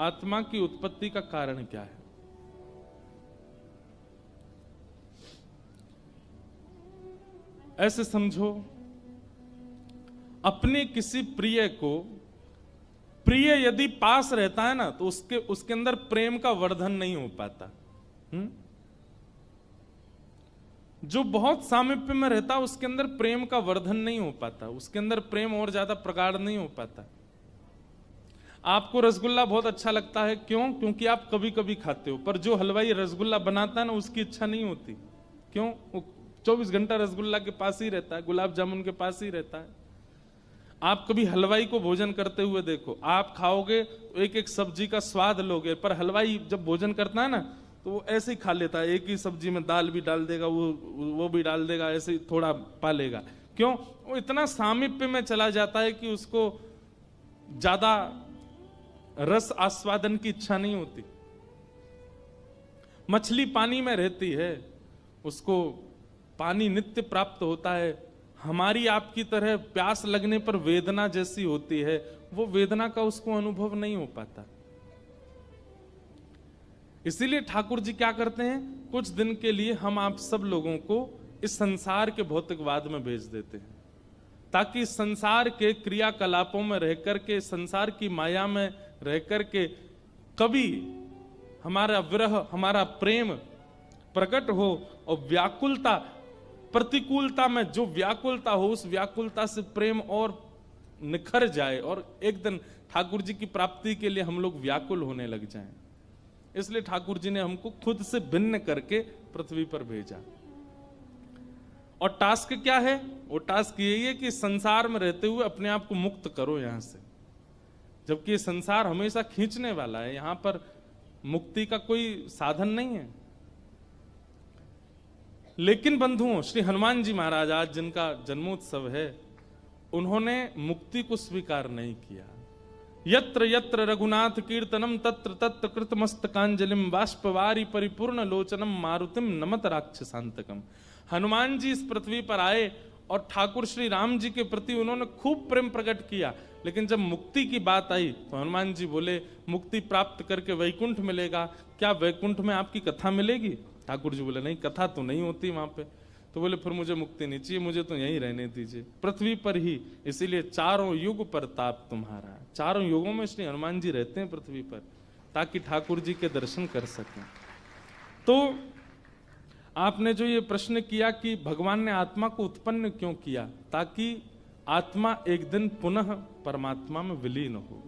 आत्मा की उत्पत्ति का कारण क्या है? ऐसे समझो, अपने किसी प्रिय को, प्रिय यदि पास रहता है ना, तो उसके अंदर प्रेम का वर्धन नहीं हो पाता। जो बहुत सामीप्य में रहता है उसके अंदर प्रेम का वर्धन नहीं हो पाता, उसके अंदर प्रेम और ज्यादा प्रगाढ़ नहीं हो पाता। आपको रसगुल्ला बहुत अच्छा लगता है, क्यों? क्योंकि आप कभी कभी खाते हो, पर जो हलवाई रसगुल्ला बनाता है ना, उसकी इच्छा नहीं होती। क्यों? वो 24 घंटा रसगुल्ला के पास ही रहता है, गुलाब जामुन के पास ही रहता है। आप कभी हलवाई को भोजन करते हुए देखो, आप खाओगे तो एक एक सब्जी का स्वाद लोगे, पर हलवाई जब भोजन करता है ना, तो वो ऐसे ही खा लेता है, एक ही सब्जी में दाल भी डाल देगा, वो भी डाल देगा, ऐसे ही थोड़ा पालेगा। क्यों? वो इतना सामीप्य में चला जाता है कि उसको ज्यादा रस आस्वादन की इच्छा नहीं होती। मछली पानी में रहती है, उसको पानी नित्य प्राप्त होता है। हमारी आपकी तरह प्यास लगने पर वेदना जैसी होती है, वो वेदना का उसको अनुभव नहीं हो पाता। इसीलिए ठाकुर जी क्या करते हैं, कुछ दिन के लिए हम आप सब लोगों को इस संसार के भौतिकवाद में भेज देते हैं, ताकि संसार के क्रियाकलापों में रह करके, संसार की माया में रह करके कभी हमारा विरह, हमारा प्रेम प्रकट हो, और व्याकुलता, प्रतिकूलता में जो व्याकुलता हो, उस व्याकुलता से प्रेम और निखर जाए, और एक दिन ठाकुर जी की प्राप्ति के लिए हम लोग व्याकुल होने लग जाएं। इसलिए ठाकुर जी ने हमको खुद से भिन्न करके पृथ्वी पर भेजा। और टास्क क्या है? वो टास्क यही है कि संसार में रहते हुए अपने आप को मुक्त करो यहां से, जबकि ये संसार हमेशा खींचने वाला है, यहां पर मुक्ति का कोई साधन नहीं है। लेकिन बंधुओं, श्री हनुमान जी महाराज, आज जिनका जन्मोत्सव है, उन्होंने मुक्ति को स्वीकार नहीं किया। यत्र यत्र रघुनाथ कीर्तनम तत्र तत्र कृतमस्तकांजलिम बाष्पवारी परिपूर्ण लोचनम मारुतिम नमत राक्षसांतकम। हनुमान जी इस पृथ्वी पर आए और ठाकुर श्री राम जी के प्रति उन्होंने खूब प्रेम प्रकट किया, लेकिन जब मुक्ति की बात आई तो हनुमान जी बोले, मुक्ति प्राप्त करके वैकुंठ मिलेगा, क्या वैकुंठ में आपकी कथा मिलेगी? ठाकुर जी बोले, नहीं, कथा तो नहीं होती वहां पे। तो बोले, फिर मुझे मुक्ति नहीं चाहिए, मुझे तो यहीं रहने दीजिए, पृथ्वी पर ही। इसीलिए चारों युग पर ताप तुम्हारा, चारों युगों में श्री हनुमान जी रहते हैं पृथ्वी पर, ताकि ठाकुर जी के दर्शन कर सकें। तो आपने जो ये प्रश्न किया कि भगवान ने आत्मा को उत्पन्न क्यों किया, ताकि आत्मा एक दिन पुनः परमात्मा में विलीन हो।